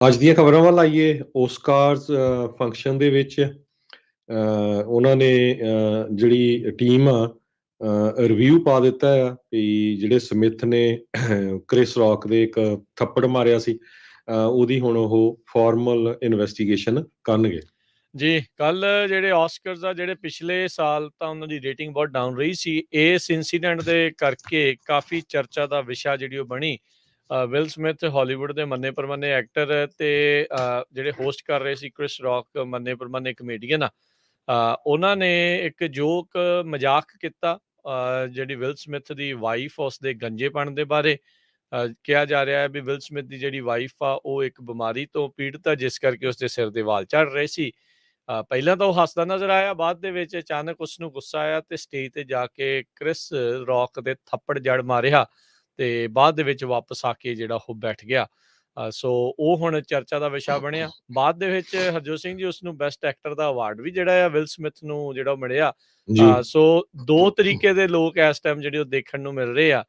ਅੱਜ ਦੀਆਂ ਖਬਰਾਂ ਵੱਲ ਆਈਏ। ਓਸਕਾਰਸ ਫੰਕਸ਼ਨ ਦੇ ਵਿੱਚ ਉਹਨਾਂ ਨੇ ਜਿਹੜੀ ਟੀਮ ਆ ਰਿਵਿਊ ਪਾ ਦਿੱਤਾ ਆ ਵੀ ਜਿਹੜੇ ਸਮਿਥ ਨੇ ਕ੍ਰਿਸ ਰੌਕ ਦੇ ਇੱਕ ਥੱਪੜ ਮਾਰਿਆ ਸੀ, ਉਹਦੀ ਹੁਣ ਉਹ ਫਾਰਮਲ ਇਨਵੈਸਟੀਗੇਸ਼ਨ ਕਰਨਗੇ। ਜੀ, ਕੱਲ ਜਿਹੜੇ ਆਸਕਰਸ ਆ, ਜਿਹੜੇ ਪਿਛਲੇ ਸਾਲ ਤਾਂ ਉਹਨਾਂ ਦੀ ਰੇਟਿੰਗ ਬਹੁਤ ਡਾਊਨ ਰਹੀ ਸੀ। ਇਸ ਇਨਸੀਡੈਂਟ ਦੇ ਕਰਕੇ ਕਾਫੀ ਚਰਚਾ ਦਾ ਵਿਸ਼ਾ ਜਿਹੜੀ ਉਹ ਬਣੀ। ਵਿਲ ਸਮਿਥ ਹਾਲੀਵੁੱਡ ਦੇ ਮੰਨੇ ਪ੍ਰਮੰਨੇ ਐਕਟਰ ਤੇ ਜਿਹੜੇ ਹੋਸਟ ਕਰ ਰਹੇ ਸੀ ਕ੍ਰਿਸ ਰੌਕ ਮੰਨੇ ਪ੍ਰਮੰਨੇ ਕਮੇਡੀਅਨ ਆ, ਉਹਨਾਂ ਨੇ ਇੱਕ ਜੋਕ ਮਜ਼ਾਕ ਕੀਤਾ ਜਿਹੜੀ ਵਿਲ ਸਮਿਥ ਦੀ ਵਾਈਫ ਉਸ ਦੇ ਗੰਜੇਪਣ ਦੇ ਬਾਰੇ। ਕਿਹਾ ਜਾ ਰਿਹਾ ਹੈ ਵੀ ਵਿਲ ਸਮਿਥ ਦੀ ਜਿਹੜੀ ਵਾਈਫ ਆ ਉਹ ਇੱਕ ਬਿਮਾਰੀ ਤੋਂ ਪੀੜਤ ਆ, ਜਿਸ ਕਰਕੇ ਉਸਦੇ ਸਿਰ ਦੇ ਵਾਲ ਝੜ ਰਹੇ ਸੀ। ਪਹਿਲਾਂ ਤਾਂ ਉਹ ਹੱਸਦਾ ਨਜ਼ਰ ਆਇਆ, ਬਾਅਦ ਦੇ ਵਿੱਚ ਅਚਾਨਕ ਉਸਨੂੰ ਗੁੱਸਾ ਆਇਆ ਤੇ ਸਟੇਜ ਤੇ ਜਾ ਕੇ ਕ੍ਰਿਸ ਰੌਕ ਦੇ ਥੱਪੜ ਜੜ ਮਾਰਿਆ ਤੇ ਬਾਅਦ ਦੇ ਵਿੱਚ ਵਾਪਸ ਆ ਕੇ ਜਿਹੜਾ ਉਹ ਬੈਠ ਗਿਆ। ਸੋ ਉਹ ਹੁਣ ਚਰਚਾ ਦਾ ਵਿਸ਼ਾ ਬਣਿਆ। ਬਾਅਦ ਦੇ ਵਿੱਚ ਹਰਜੋਤ ਸਿੰਘ ਜੀ ਉਸਨੂੰ ਬੈਸਟ ਐਕਟਰ ਦਾ ਅਵਾਰਡ ਵੀ ਜਿਹੜਾ ਆ ਵਿਲ ਸਮਿਥ ਨੂੰ ਜਿਹੜਾ ਉਹ ਮਿਲਿਆ। ਜੀ। ਸੋ ਦੋ ਤਰੀਕੇ ਦੇ ਲੋਕ ਇਸ ਟਾਈਮ ਜਿਹੜੇ ਉਹ ਦੇਖਣ ਨੂੰ ਮਿਲ ਰਹੇ ਆ।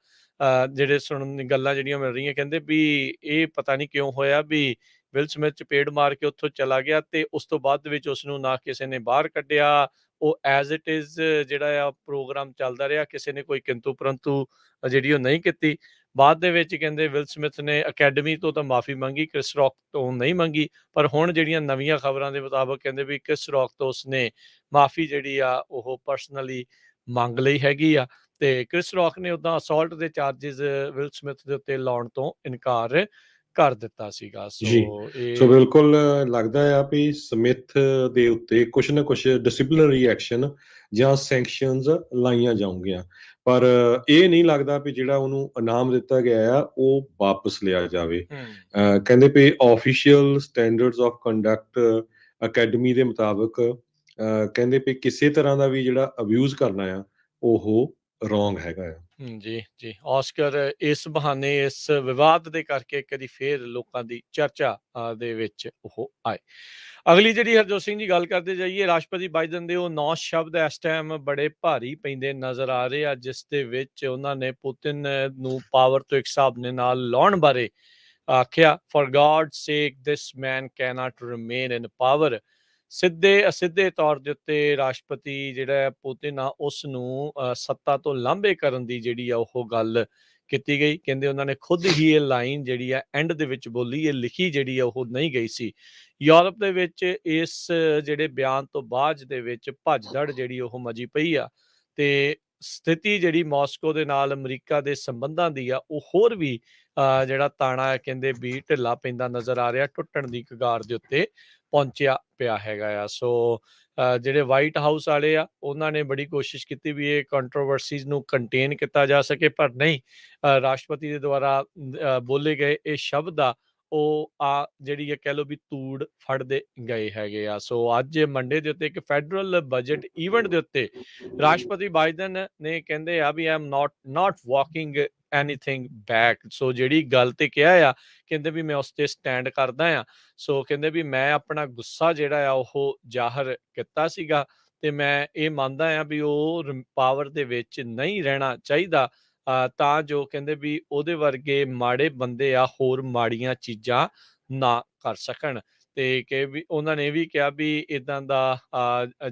ਜਿਹੜੇ ਸੁਣਨ ਦੀ ਗੱਲਾਂ ਜਿਹੜੀਆਂ ਮਿਲ ਰਹੀਆਂ, ਕਹਿੰਦੇ ਵੀ ਇਹ ਪਤਾ ਨਹੀਂ ਕਿਉਂ ਹੋਇਆ ਵੀ ਵਿਲ ਸਮਿਥ ਚਪੇੜ ਮਾਰ ਕੇ ਉੱਥੋਂ ਚਲਾ ਗਿਆ ਤੇ ਉਸ ਤੋਂ ਬਾਅਦ ਦੇ ਵਿੱਚ ਉਸਨੂੰ ਨਾ ਕਿਸੇ ਨੇ ਬਾਹਰ ਕੱਢਿਆ। ਉਹ ਐਜ਼ ਇਟ ਇਜ਼ ਜਿਹੜਾ ਆ ਪ੍ਰੋਗਰਾਮ ਚੱਲਦਾ ਰਿਹਾ, ਕਿਸੇ ਨੇ ਕੋਈ ਕਿੰਤੂ ਪਰੰਤੂ ਜਿਹੜੀ ਉਹ ਨਹੀਂ ਕੀਤੀ। ਬਾਅਦ ਦੇ ਵਿੱਚ ਕਹਿੰਦੇ ਵਿਲ ਸਮਿਥ ਨੇ ਅਕੈਡਮੀ ਤੋਂ ਤਾਂ ਮਾਫੀ ਮੰਗੀ, ਕ੍ਰਿਸ ਰੌਕ ਤੋਂ ਨਹੀਂ ਮੰਗੀ। ਪਰ ਹੁਣ ਜਿਹੜੀਆਂ ਨਵੀਆਂ ਖਬਰਾਂ ਦੇ ਮੁਤਾਬਕ ਕਹਿੰਦੇ ਵੀ ਕ੍ਰਿਸ ਰੌਕ ਤੋਂ ਉਸਨੇ ਮਾਫੀ ਜਿਹੜੀ ਆ ਉਹ ਪਰਸਨਲੀ ਮੰਗ ਲਈ ਹੈਗੀ ਆ ਤੇ ਕ੍ਰਿਸ ਰੌਕ ਨੇ ਉਦਾਂ ਅਸੌਲਟ ਦੇ ਚਾਰजेस ਵਿਲ ਸਮਿਥ ਦੇ ਉੱਤੇ ਲਾਉਣ ਤੋਂ ਇਨਕਾਰ ਕਰ ਦਿੱਤਾ ਸੀਗਾ। ਜੀ। ਸੋ ਸੋ ਇਹ ਬਿਲਕੁਲ ਲੱਗਦਾ ਆ ਵੀ ਸਮਿਥ ਦੇ ਉੱਤੇ ਕੁਛ ਨਾ ਕੁਛ ਡਿਸਪਲਿਨਰੀ ਐਕਸ਼ਨ ਜਾਂ ਸੈਂਕਸ਼ਨਸ ਲਾਈਆਂ ਜਾਊਗੀਆਂ, ਪਰ ਇਹ ਨਹੀਂ ਲੱਗਦਾ ਵੀ ਜਿਹੜਾ ਉਹਨੂੰ ਇਨਾਮ ਦਿੱਤਾ ਗਿਆ ਆ ਉਹ ਵਾਪਸ ਲਿਆ ਜਾਵੇ। ਕਹਿੰਦੇ ਵੀ official standards of conduct academy ਦੇ ਮੁਤਾਬਕ ਕਹਿੰਦੇ ਵੀ ਕਿਸੇ ਤਰ੍ਹਾਂ ਦਾ ਵੀ ਜਿਹੜਾ ਅਬਿਊਜ਼ ਕਰਨਾ ਆ ਉਹ ਰੋਂਗ ਹੈਗਾ ਆ। ਜੀ, ਜੀ। ਆਸਕਰ ਇਸ ਬਹਾਨੇ ਇਸ ਵਿਵਾਦ ਦੇ ਕਰਕੇ ਕਦੀ ਫੇਰ ਲੋਕਾਂ ਦੀ ਚਰਚਾ ਦੇ ਵਿੱਚ ਉਹ ਆਏ। ਅਗਲੀ ਜਿਹੜੀ ਹਰਜੋਤ ਸਿੰਘ ਜੀ ਗੱਲ ਕਰਦੇ ਜਾਈਏ, ਰਾਸ਼ਟਰਪਤੀ ਬਾਈਡਨ ਦੇ ਉਹ 9 ਸ਼ਬਦ ਇਸ ਟਾਈਮ ਬੜੇ ਭਾਰੀ ਪੈਂਦੇ ਨਜ਼ਰ ਆ ਰਹੇ ਆ, ਜਿਸ ਦੇ ਵਿੱਚ ਉਹਨਾਂ ਨੇ ਪੁਤਿਨ ਨੂੰ ਪਾਵਰ ਤੋਂ ਇੱਕ ਹਿਸਾਬ ਦੇ ਨਾਲ ਲਾਉਣ ਬਾਰੇ ਆਖਿਆ। ਫॉर गॉड ਸੇਕ ਦਿਸ ਮੈਨ ਕੈਨਟ ਰਿਮੇਨ ਇਨ ਪਾਵਰ। ਸਿੱਧੇ ਅਸਿੱਧੇ ਤੌਰ ਦੇ ਉੱਤੇ ਰਾਸ਼ਟਰਪਤੀ ਜਿਹੜਾ ਪੁਤਿਨ ਆ ਉਸ ਨੂੰ ਸੱਤਾ ਤੋਂ ਲਾਂਭੇ ਕਰਨ ਦੀ ਜਿਹੜੀ ਆ ਉਹ ਗੱਲ ਕੀਤੀ ਗਈ। ਕਹਿੰਦੇ ਉਹਨਾਂ ਨੇ ਖੁਦ ਹੀ ਇਹ ਲਾਈਨ ਜਿਹੜੀ ਆ ਐਂਡ ਦੇ ਵਿੱਚ ਬੋਲੀ, ਇਹ ਲਿਖੀ ਜਿਹੜੀ ਆ ਉਹ ਨਹੀਂ ਗਈ ਸੀ। ਯੂਰਪ ਦੇ ਵਿੱਚ ਇਸ ਜਿਹੜੇ ਬਿਆਨ ਤੋਂ ਬਾਅਦ ਦੇ ਵਿੱਚ ਭੱਜਦੜ ਜਿਹੜੀ ਉਹ ਮਚੀ ਪਈ ਆ ਤੇ ਸਥਿਤੀ ਜਿਹੜੀ ਮਾਸਕੋ ਦੇ ਨਾਲ ਅਮਰੀਕਾ ਦੇ ਸੰਬੰਧਾਂ ਦੀ ਆ ਉਹ ਹੋਰ ਵੀ ਜਿਹੜਾ ਤਾਣਾ ਹੈ ਕਹਿੰਦੇ ਵੀ ਢਿੱਲਾ ਪੈਂਦਾ ਨਜ਼ਰ ਆ ਰਿਹਾ, ਟੁੱਟਣ ਦੀ ਕਗਾਰ ਦੇ ਉੱਤੇ ਪਹੁੰਚਿਆ ਪਿਆ ਹੈਗਾ ਆ। ਸੋ ਜਿਹੜੇ ਵਾਈਟ ਹਾਊਸ ਵਾਲੇ ਆ ਉਹਨਾਂ ਨੇ ਬੜੀ ਕੋਸ਼ਿਸ਼ ਕੀਤੀ ਵੀ ਇਹ ਕੰਟਰੋਵਰਸੀਜ਼ ਨੂੰ ਕੰਟੇਨ ਕੀਤਾ ਜਾ ਸਕੇ, ਪਰ ਨਹੀਂ। ਰਾਸ਼ਟਰਪਤੀ ਦੇ ਦੁਆਰਾ ਬੋਲੇ ਗਏ ਇਹ ਸ਼ਬਦ ਆ ਉਹ ਜਿਹੜੀ ਕਹਿ ਲਓ ਵੀ ਧੂੜ ਫੜਦੇ ਗਏ ਹੈਗੇ ਆ। ਸੋ ਅੱਜ ਮੰਡੇ ਦੇ ਉੱਤੇ ਇੱਕ ਫੈਡਰਲ ਬਜਟ ਈਵੈਂਟ ਦੇ ਉੱਤੇ ਰਾਸ਼ਟਰਪਤੀ ਬਾਈਡਨ ਨੇ ਕਹਿੰਦੇ ਆ ਵੀ I am not walking anything back. So ਜਿਹੜੀ ਗੱਲ ਤੇ ਕਿਹਾ ਆ, ਕਹਿੰਦੇ ਵੀ ਮੈਂ ਉਸ ਤੇ ਸਟੈਂਡ ਕਰਦਾ ਆ। ਸੋ ਕਹਿੰਦੇ ਵੀ ਮੈਂ ਆਪਣਾ ਗੁੱਸਾ ਜਿਹੜਾ ਆ ਉਹ ਜ਼ਾਹਰ ਕੀਤਾ ਸੀਗਾ ਤੇ ਮੈਂ ਇਹ ਮੰਨਦਾ ਆ ਵੀ ਉਹ ਪਾਵਰ ਦੇ ਵਿੱਚ ਨਹੀਂ ਰਹਿਣਾ ਚਾਹੀਦਾ, ਤਾਂ ਜੋ ਕਹਿੰਦੇ ਵੀ ਉਹਦੇ ਵਰਗੇ ਮਾੜੇ ਬੰਦੇ ਆ ਹੋਰ ਮਾੜੀਆਂ ਚੀਜ਼ਾਂ ਨਾ ਕਰ ਸਕਣ। ਤੇ ਕਿ ਵੀ ਉਹਨਾਂ ਨੇ ਇਹ ਵੀ ਕਿਹਾ ਵੀ ਇਦਾਂ ਦਾ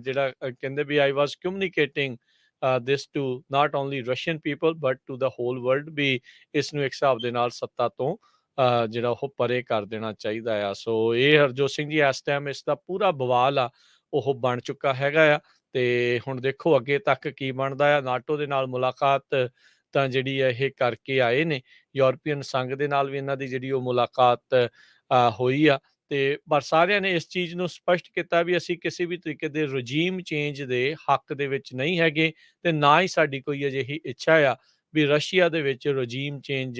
ਜਿਹੜਾ ਕਹਿੰਦੇ ਵੀ ਆਈ ਵਾਸ ਕਮਿਊਨੀਕੇਟਿੰਗ this to not only Russian people but to the whole world ਵੀ ਇਸ ਨੂੰ ਇੱਕ ਹਿਸਾਬ ਦੇ ਨਾਲ ਸੱਤਾ ਤੋਂ ਜਿਹੜਾ ਉਹ ਪਰੇ ਕਰ ਦੇਣਾ ਚਾਹੀਦਾ ਆ। ਸੋ ਇਹ ਹਰਜੋਤ ਸਿੰਘ ਜੀ ਇਸ ਟਾਈਮ ਇਸ ਦਾ ਪੂਰਾ ਬਵਾਲ ਆ ਉਹ ਬਣ ਚੁੱਕਾ ਹੈਗਾ ਆ ਤੇ ਹੁਣ ਦੇਖੋ ਅੱਗੇ ਤੱਕ ਕੀ ਬਣਦਾ ਆ। ਨਾਟੋ ਦੇ ਨਾਲ ਮੁਲਾਕਾਤ ਤਾਂ ਜਿਹੜੀ ਹੈ ਇਹ ਕਰਕੇ ਆਏ ਨੇ, ਯੂਰਪੀਅਨ ਸੰਘ ਦੇ ਨਾਲ ਵੀ ਇਹਨਾਂ ਦੀ ਜਿਹੜੀ ਉਹ ਮੁਲਾਕਾਤ ਹੋਈ ਆ ਤੇ ਪਰ ਸਾਰਿਆਂ ਨੇ ਇਸ ਚੀਜ਼ ਨੂੰ ਸਪਸ਼ਟ ਕੀਤਾ ਵੀ ਅਸੀਂ ਕਿਸੇ ਵੀ ਤਰੀਕੇ ਦੇ ਰਜੀਮ ਚੇਂਜ ਦੇ ਹੱਕ ਦੇ ਵਿੱਚ ਨਹੀਂ ਹੈਗੇ ਤੇ ਨਾ ਹੀ ਸਾਡੀ ਕੋਈ ਅਜਿਹੀ ਇੱਛਾ ਆ ਵੀ ਰਸ਼ੀਆ ਦੇ ਵਿੱਚ ਰਜੀਮ ਚੇਂਜ